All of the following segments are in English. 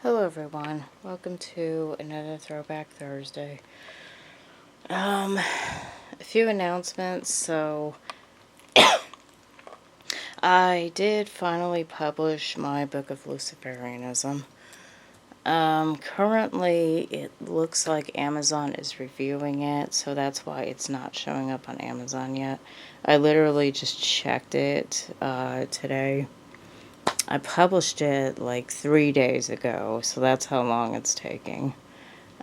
Hello everyone, welcome to another Throwback Thursday. A few announcements. So I did finally publish my book of Luciferianism. Currently it looks like Amazon is reviewing it, so that's why it's not showing up on Amazon yet. I literally just checked it today. I published it like 3 days ago, so that's how long it's taking.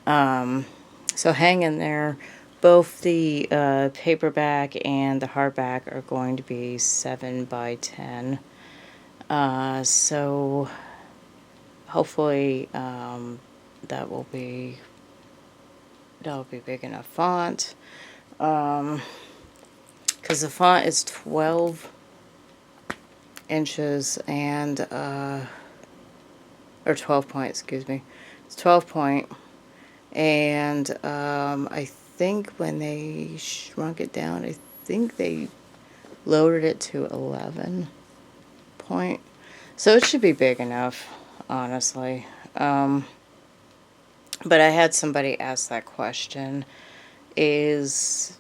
So hang in there. Both the paperback and the hardback are going to be 7 by 10. So hopefully that'll be big enough font. Because the font is 12 inches and or 12 point, excuse me. It's 12 point. And I think when they shrunk it down, I think they lowered it to 11 point. So it should be big enough, honestly. But I had somebody ask that question. Is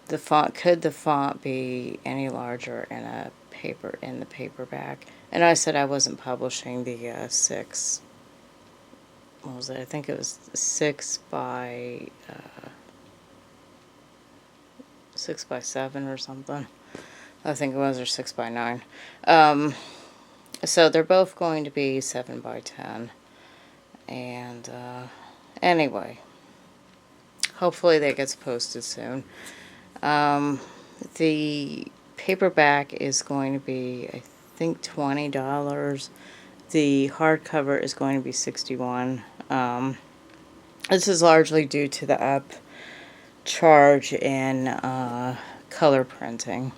the font, could the font be any larger in the paperback? And I said I wasn't publishing the 6. What was it? I think it was 6 by 7 or something. I think it was, or 6 by 9. So they're both going to be 7 by 10. And anyway, hopefully that gets posted soon. The paperback is going to be, I think, $20. The hardcover is going to be $61. This is largely due to the upcharge in color printing.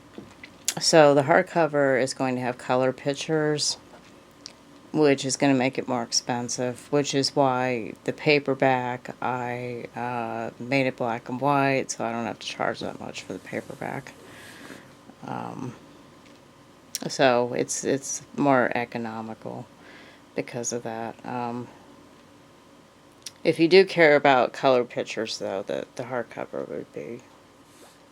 So the hardcover is going to have color pictures, which is going to make it more expensive, which is why the paperback, I made it black and white, so I don't have to charge that much for the paperback. So it's more economical because of that. If you do care about color pictures, though, the hardcover would be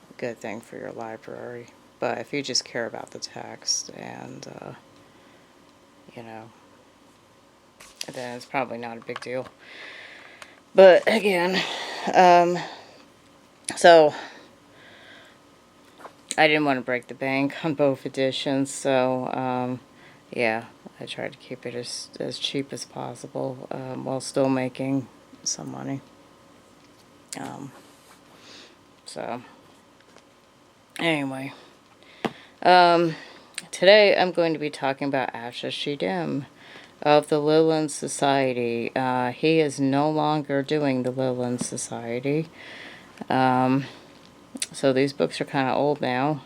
a good thing for your library. But if you just care about the text and, then it's probably not a big deal. But again, so I didn't want to break the bank on both editions, so yeah, I tried to keep it as cheap as possible while still making some money. So anyway, today I'm going to be talking about Asha Shedim of the Lilin Society. He is no longer doing the Lilin Society. So these books are kind of old now.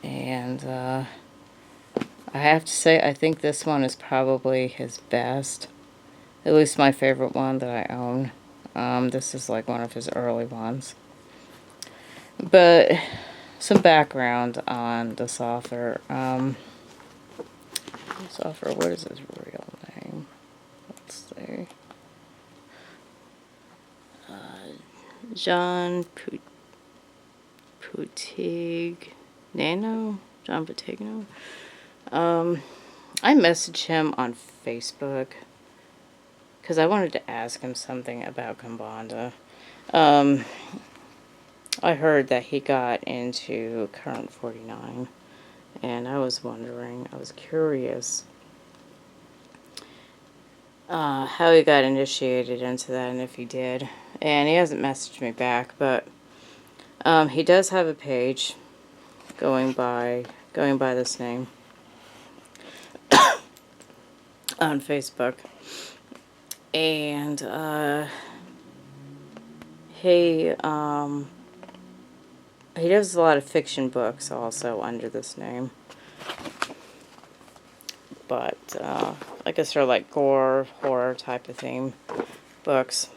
And I have to say, I think this one is probably his best. At least my favorite one that I own. This is like one of his early ones. But some background on this author. What is his real name? Let's see. John Putigno? John Putigno? I messaged him on Facebook because I wanted to ask him something about Kambanda. I heard that he got into Current 49, and I was curious how he got initiated into that, and if he did. And he hasn't messaged me back, but he does have a page going by this name on Facebook, and he does a lot of fiction books also under this name, but I guess they're like gore, horror type of theme books.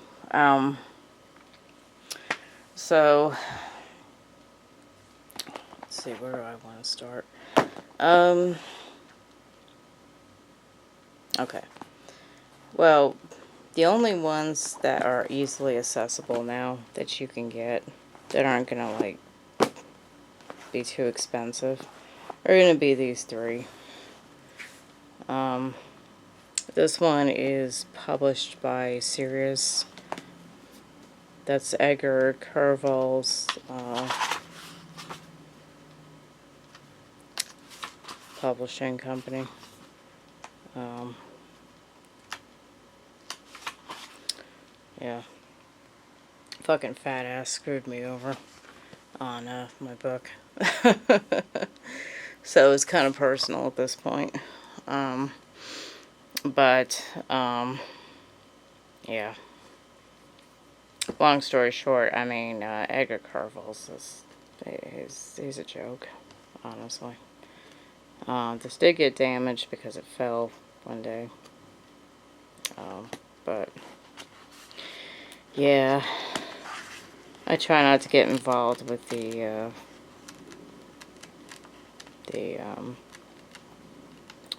So let's see, where do I want to start? Okay. Well, the only ones that are easily accessible now that you can get that aren't gonna like be too expensive are gonna be these three. This one is published by Sirius. That's Edgar Curvel's publishing company. Yeah. Fucking fat ass screwed me over on my book. So it's kind of personal at this point. Yeah. Long story short, I mean, Edgar Carvel's he's a joke, honestly. This did get damaged because it fell one day. But yeah, I try not to get involved with the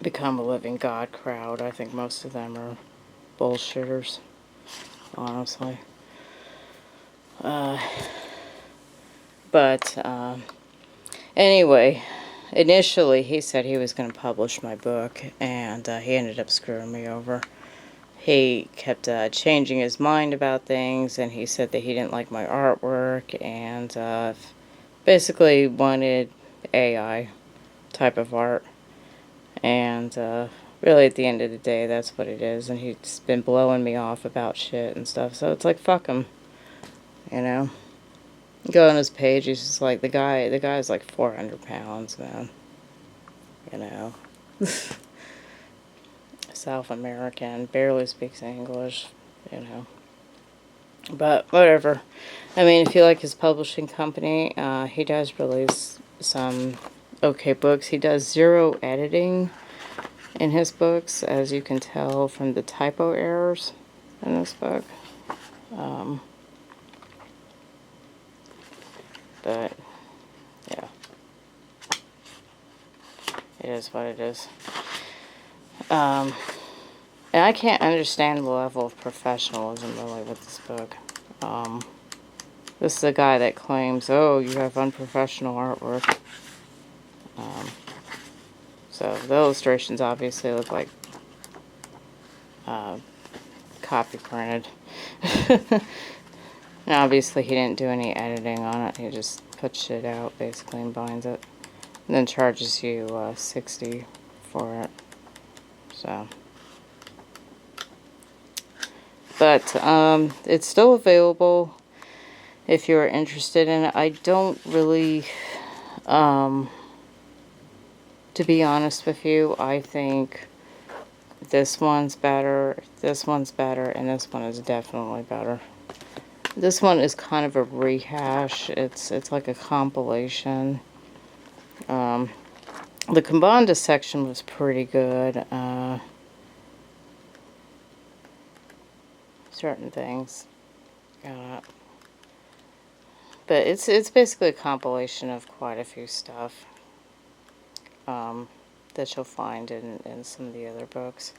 Become a Living God crowd. I think most of them are bullshitters, honestly. Anyway, initially he said he was going to publish my book, and he ended up screwing me over. He kept changing his mind about things, and he said that he didn't like my artwork, and basically wanted AI type of art. And really, at the end of the day, that's what it is. And he's been blowing me off about shit and stuff. So it's like, fuck him, you know. Go on his page. He's just like the guy's like 400 pounds, man. You know, South American, barely speaks English. You know, but whatever. I mean, if you like his publishing company, he does release some okay books. He does zero editing in his books, as you can tell from the typo errors in this book. But yeah, it is what it is. And I can't understand the level of professionalism really with this book. This is a guy that claims, oh, you have unprofessional artwork. So the illustrations obviously look like copy printed. And obviously he didn't do any editing on it. He just puts shit out basically and binds it. And then charges you $60 for it. So. But it's still available if you're interested in it. I don't really, to be honest with you, I think this one's better, and this one is definitely better. This one is kind of a rehash. It's like a compilation. The Kumbanda section was pretty good. Certain things. But it's basically a compilation of quite a few stuff that you'll find in some of the other books.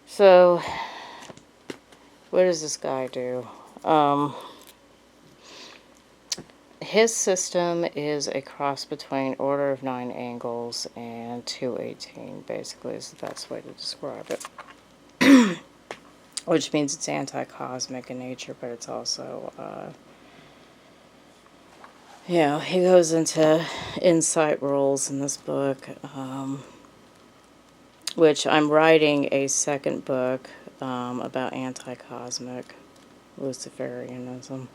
So, what does this guy do? His system is a cross between Order of Nine Angles and 218, basically, is the best way to describe it. Which means it's anti-cosmic in nature, but it's also, you know, he goes into insight roles in this book, which I'm writing a second book about anti-cosmic Luciferianism.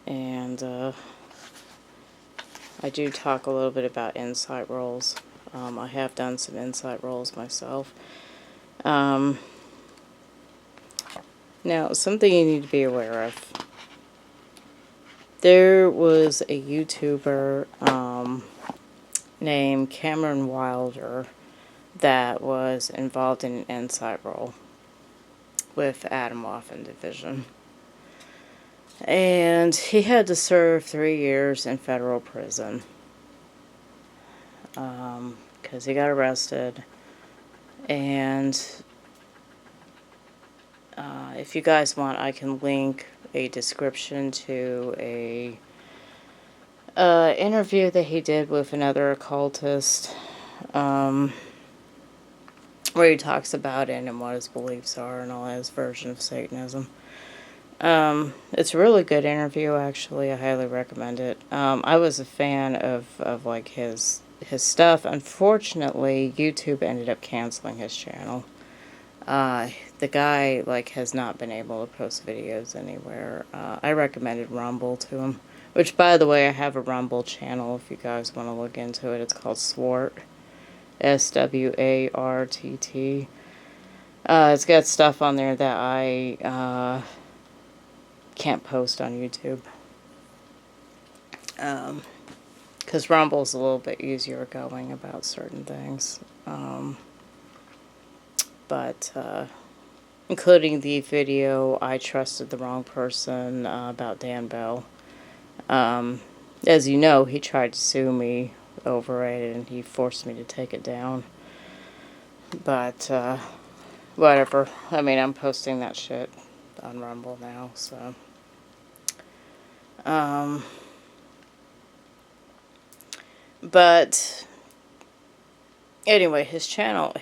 And I do talk a little bit about insight roles. I have done some insight roles myself. Now, something you need to be aware of. There was a YouTuber named Cameron Wilder that was involved in an insight role with Atomwaffen Division. And he had to serve 3 years in federal prison. because he got arrested. And if you guys want, I can link a description to a interview that he did with another occultist, where he talks about it and what his beliefs are and all his version of Satanism. It's a really good interview, actually. I highly recommend it. I was a fan of like his stuff. Unfortunately, YouTube ended up canceling his channel. The guy, like, has not been able to post videos anywhere. I recommended Rumble to him, which, by the way, I have a Rumble channel if you guys want to look into it. It's called Swart, SWARTT. It's got stuff on there that I can't post on YouTube. Because Rumble's a little bit easier going about certain things. But including the video, I trusted the wrong person, about Dan Bell. As you know, he tried to sue me over it, and he forced me to take it down. But, whatever. I mean, I'm posting that shit on Rumble now, so. But anyway, his channel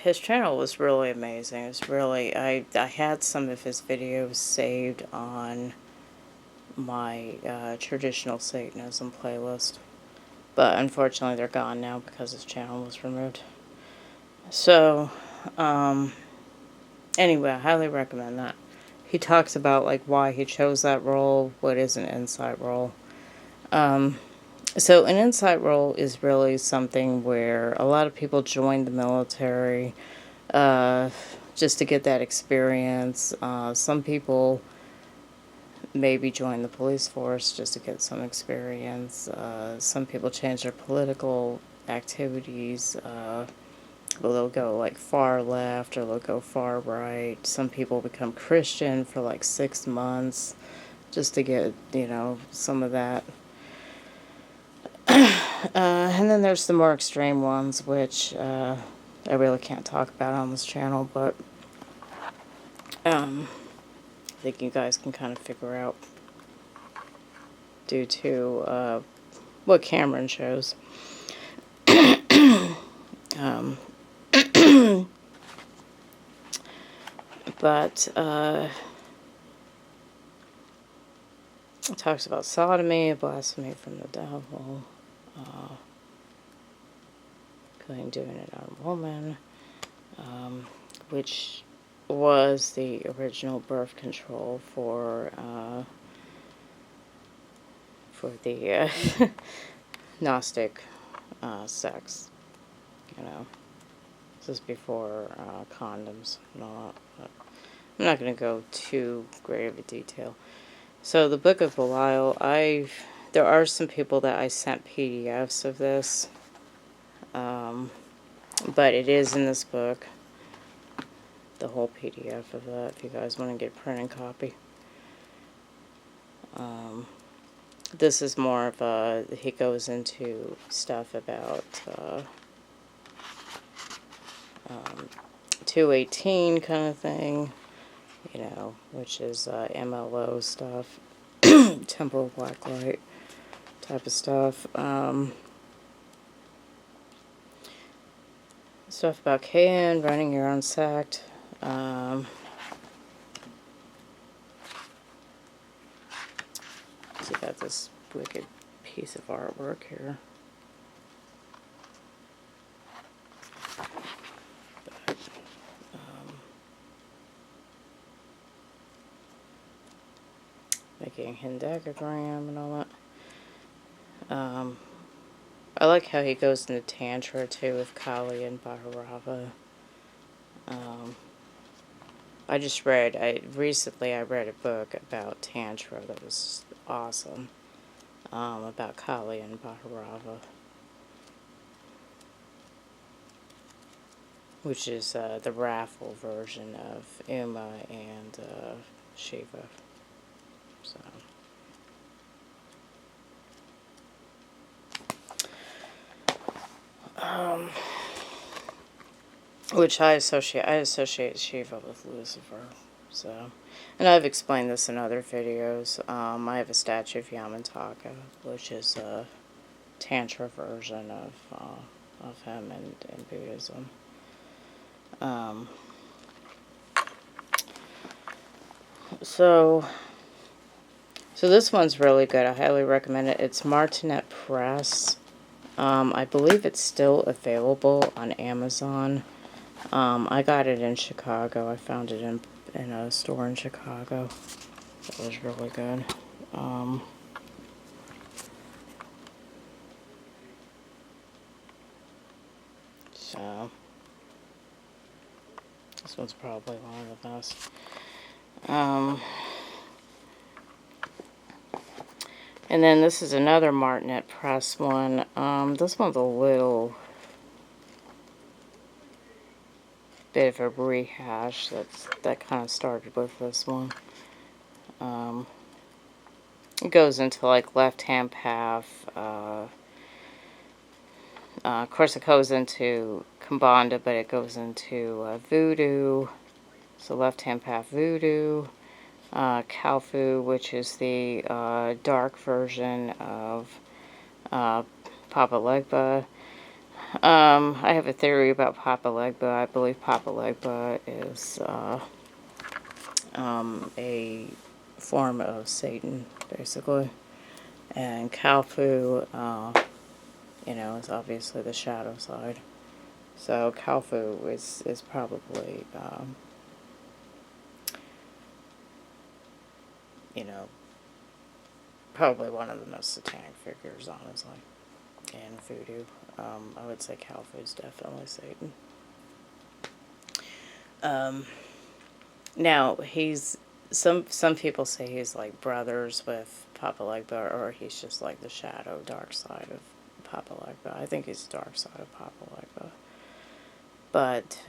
was really amazing. It's really, I had some of his videos saved on my traditional Satanism playlist, but unfortunately they're gone now because his channel was removed. So, anyway, I highly recommend that. He talks about, like, why he chose that role, what is an insight role. So an insight role is really something where a lot of people join the military just to get that experience. Some people maybe join the police force just to get some experience. Some people change their political activities. They'll go, like, far left or they'll go far right. Some people become Christian for like 6 months just to get, you know, some of that. And then there's the more extreme ones, which I really can't talk about on this channel, but I think you guys can kind of figure out due to what Cameron shows. But it talks about sodomy, blasphemy from the devil, doing it on a woman, which was the original birth control for the Gnostic sex, you know. This is before condoms and all that, but I'm not going to go too great of a detail. So the Book of Belial, there are some people that I sent PDFs of this, but it is in this book, the whole PDF of that, if you guys want to get a print and copy. This is more of a, he goes into stuff about 218 kind of thing, you know, which is MLO stuff, temporal blacklight type of stuff. Stuff about KN, running your own sect. So you got this wicked piece of artwork here. But, making a hendecagram and all that. I like how he goes into Tantra too with Kali and Bhairava. Recently I read a book about Tantra that was awesome, about Kali and Bhairava, which is the raffle version of Uma and Shiva. So. Which I associate Shiva with Lucifer. So, and I've explained this in other videos. I have a statue of Yamantaka, which is a Tantra version of him in Buddhism. So this one's really good. I highly recommend it. It's Martinet Press. I believe it's still available on Amazon. I got it in Chicago. I found it in a store in Chicago. It was really good. So this one's probably one of the best. And then this is another Martinet Press one. This one's a little bit of a rehash. That kind of started with this one. It goes into like left-hand path. Of course, it goes into Kambanda, but it goes into voodoo. So left-hand path voodoo. Kalfu, which is the dark version of Papa Legba. I have a theory about Papa Legba. I believe Papa Legba is a form of Satan, basically. And Kalfu, is obviously the shadow side. So Kalfu is probably, probably one of the most satanic figures, honestly, in voodoo. I would say Kalfu is definitely Satan. Now, some people say he's like brothers with Papa Legba, or he's just like the shadow, dark side of Papa Legba. I think he's the dark side of Papa Legba. But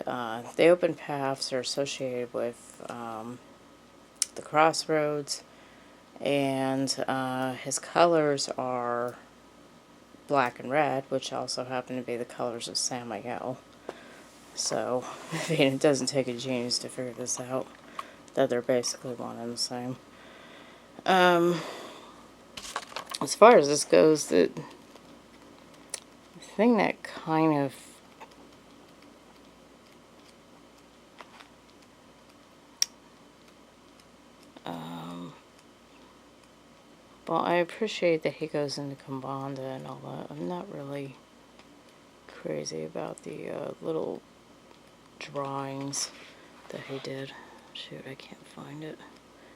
the open paths are associated with the crossroads, and his colors are black and red, which also happen to be the colors of Samael. So, it doesn't take a genius to figure this out, that they're basically one and the same. As far as this goes, the thing that kind of well, I appreciate that he goes into Kambanda and all that. I'm not really crazy about the little drawings that he did. Shoot, I can't find it.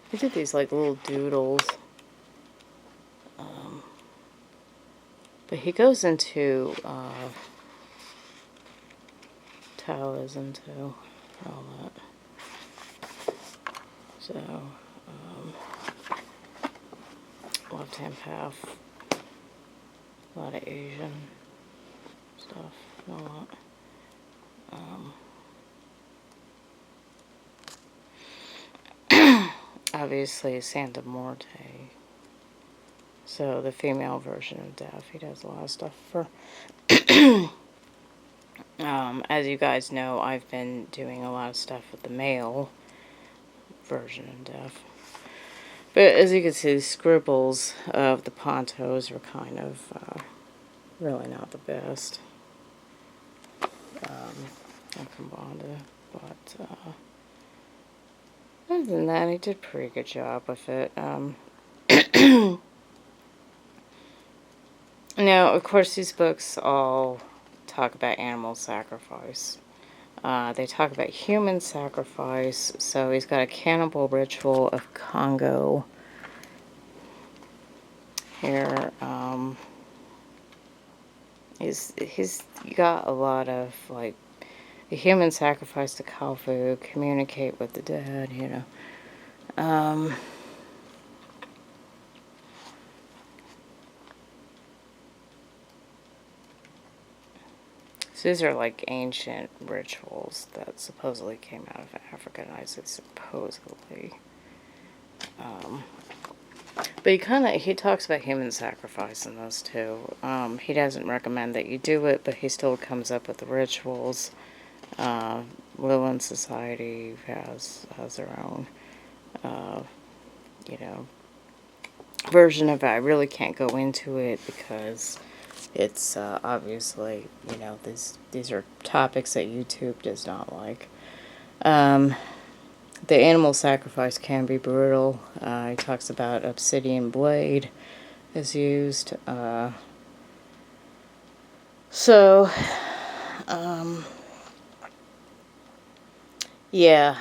He did these like little doodles. But he goes into Taoism too, all that. So, left-hand path, a lot of Asian stuff, and all that. Obviously, Santa Morte. So, the female version of Death. He does a lot of stuff for... as you guys know, I've been doing a lot of stuff with the male version of Death. But as you can see, the scribbles of the Pontos are kind of really not the best. In Kambanda. But other than that, he did a pretty good job with it. Now, of course, these books all talk about animal sacrifice. They talk about human sacrifice. So he's got a cannibal ritual of Congo here. He's got a lot of like the human sacrifice to Kalfu, communicate with the dead, So these are like ancient rituals that supposedly came out of Africa, and I say supposedly. But he talks about human sacrifice in this too. He doesn't recommend that you do it, but he still comes up with the rituals. Lilin Society has their own, you know, version of it. I really can't go into it because it's obviously, you know, these are topics that YouTube does not like. The animal sacrifice can be brutal. He talks about obsidian blade is used. Yeah,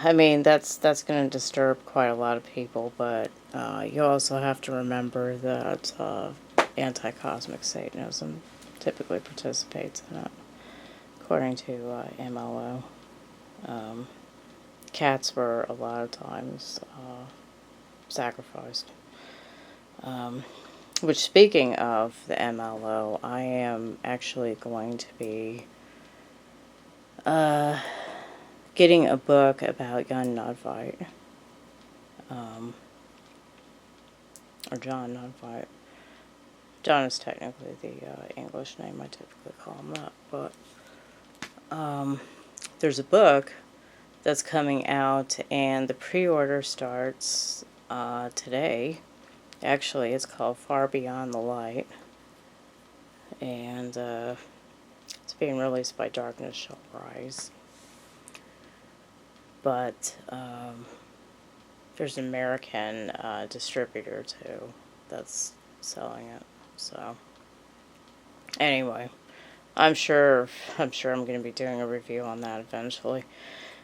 I mean, that's going to disturb quite a lot of people, but you also have to remember that anti-cosmic Satanism typically participates in it, according to MLO. Cats were a lot of times sacrificed. Which, speaking of the MLO, I am actually going to be getting a book about Jan Nodvite. Or John Nodvite. John is technically the English name. I typically call him that. But there's a book that's coming out, and the pre-order starts today. Actually, it's called Far Beyond the Light, and it's being released by Darkness Shall Rise. But there's an American distributor too that's selling it. So anyway, I'm sure I'm going to be doing a review on that eventually.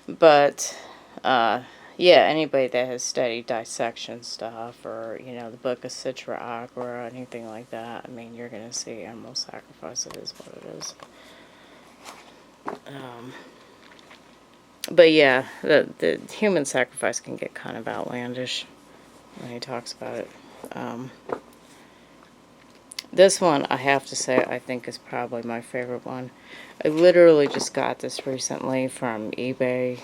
But yeah, anybody that has studied dissection stuff, or, you know, the Book of Citra Aqua, anything like that, I mean, you're going to see animal sacrifice. It is what it is. But yeah, the human sacrifice can get kind of outlandish when he talks about it. This one, I have to say, I think is probably my favorite one. I literally just got this recently from eBay,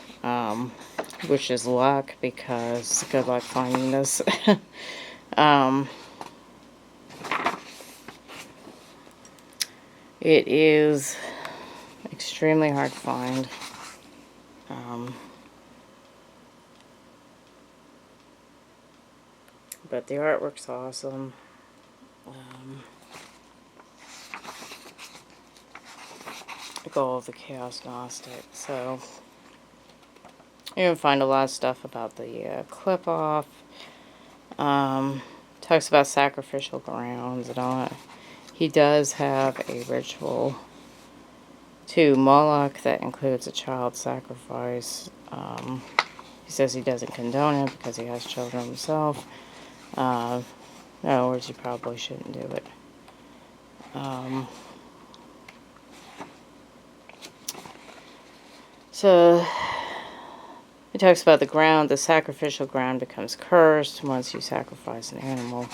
which is luck, because good luck finding this. It is extremely hard to find. But the artwork's awesome. Goal of the Chaos Gnostic. So you're going to find a lot of stuff about the clip-off. Talks about sacrificial grounds and all that. He does have a ritual to Moloch that includes a child sacrifice. He says he doesn't condone it because he has children himself. In other words, you probably shouldn't do it. So, he talks about the ground. The sacrificial ground becomes cursed once you sacrifice an animal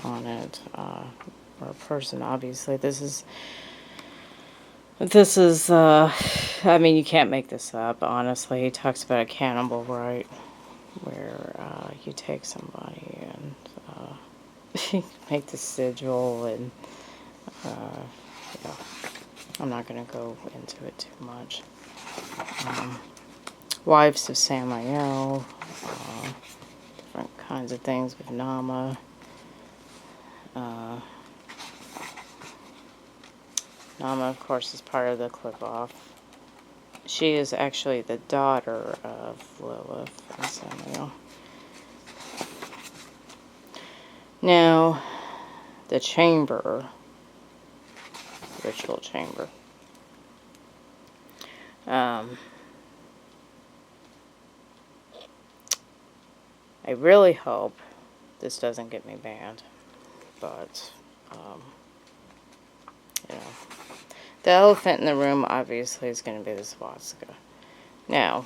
on it, or a person, obviously. This is, I mean, you can't make this up, honestly. He talks about a cannibal rite, where you take somebody and make the sigil, and yeah, I'm not going to go into it too much. Wives of Samael, different kinds of things with Nama. Nama, of course, is part of the clip-off. She is actually the daughter of Lilith and Samael. Now, the chamber, ritual chamber. I really hope this doesn't get me banned, but, you know, the elephant in the room obviously is going to be the swastika. Now,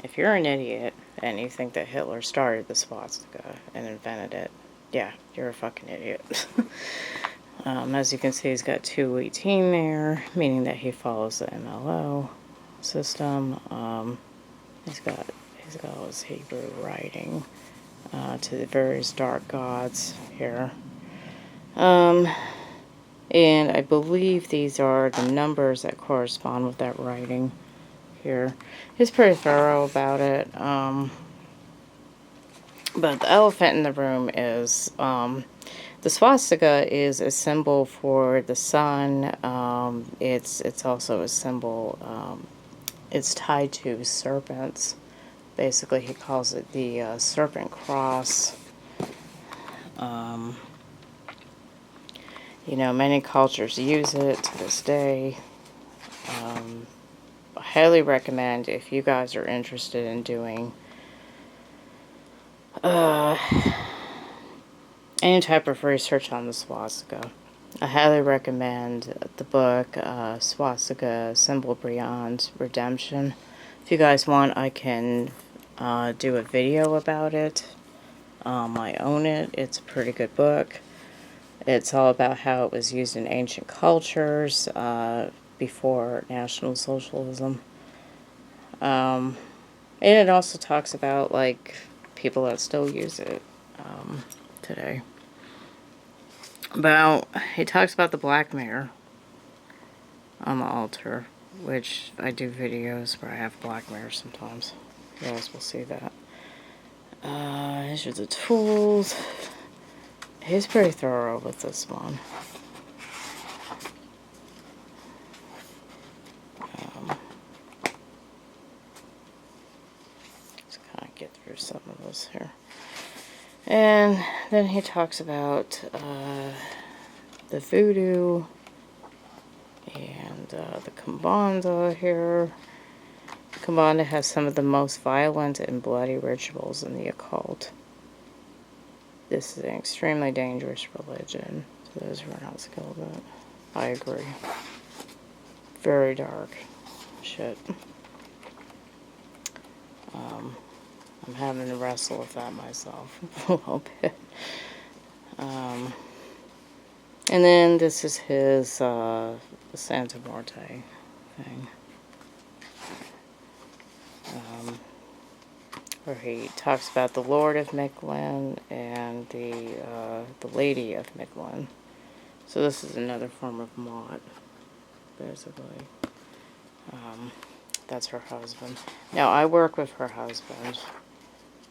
if you're an idiot and you think that Hitler started the swastika and invented it, yeah, you're a fucking idiot. As you can see, he's got 218 there, meaning that he follows the MLO system. He's got all his Hebrew writing. to the various dark gods here. And I believe these are the numbers that correspond with that writing here. He's pretty thorough about it. But the elephant in the room is the swastika is a symbol for the sun. It's also a symbol. It's tied to serpents. Basically, he calls it the serpent cross. You know, many cultures use it to this day. I highly recommend, if you guys are interested in doing any type of research on the swastika, I highly recommend the book Swastika Symbol Beyond Redemption. If you guys want, I can do a video about it. I own it. It's a pretty good book. It's all about how it was used in ancient cultures before National Socialism. And it also talks about, like, people that still use it today. He talks about the black mare on the altar, which I do videos where I have black mares sometimes. You guys will see that. These are the tools. He's pretty thorough with this one. Just kind of get through some of this here. And then he talks about the voodoo and the Kimbanda here. Kimbanda has some of the most violent and bloody rituals in the occult. This is an extremely dangerous religion to those who are not skilled at it. I agree. Very dark shit. I'm having to wrestle with that myself a little bit. And then this is his Santa Muerte thing. Where he talks about the Lord of Mictlan and the Lady of Mictlan. So this is another form of Mott, basically. That's her husband. Now, I work with her husband,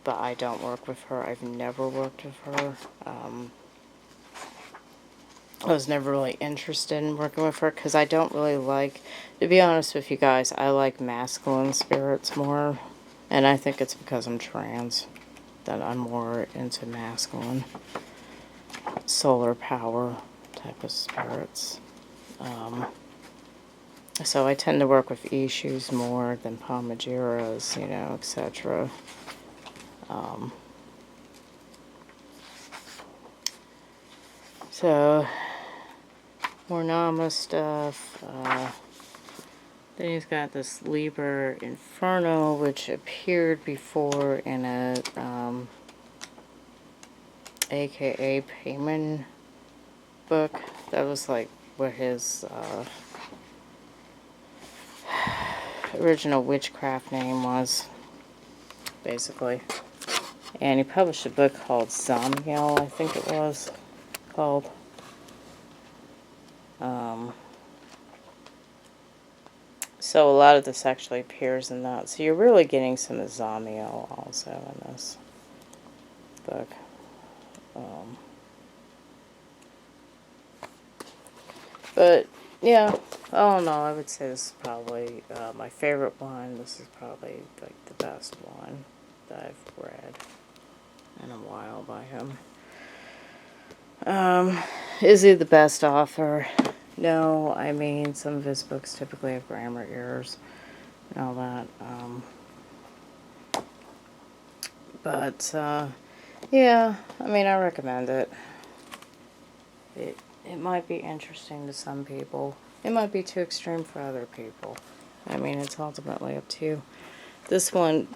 but I don't work with her. I've never worked with her. I was never really interested in working with her because I don't really like, to be honest with you guys, I like masculine spirits more. And I think it's because I'm trans that I'm more into masculine, solar power type of spirits. So I tend to work with Ishus more than Pamajiras, you know, etc. So, more Nama stuff. Then he's got this Liber Inferno, which appeared before in a AKA Payman book. That was like what his original witchcraft name was, basically. And he published a book called Zamiel, I think it was called. So a lot of this actually appears in that. So you're really getting some of Zamiel also in this book. But yeah, oh no, I would say this is probably my favorite one. This is probably like the best one that I've read in a while by him. Is he the best author? No, I mean, some of his books typically have grammar errors and all that. But yeah, I mean, I recommend it. It might be interesting to some people. It might be too extreme for other people. I mean, it's ultimately up to you. This one's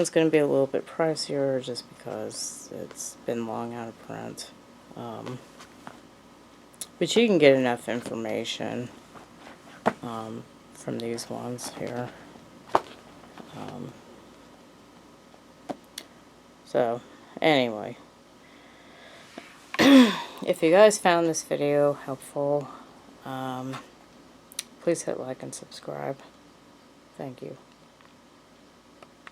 going to be a little bit pricier just because it's been long out of print. But you can get enough information from these ones here. So, Anyway. If you guys found this video helpful, please hit like and subscribe. Thank you.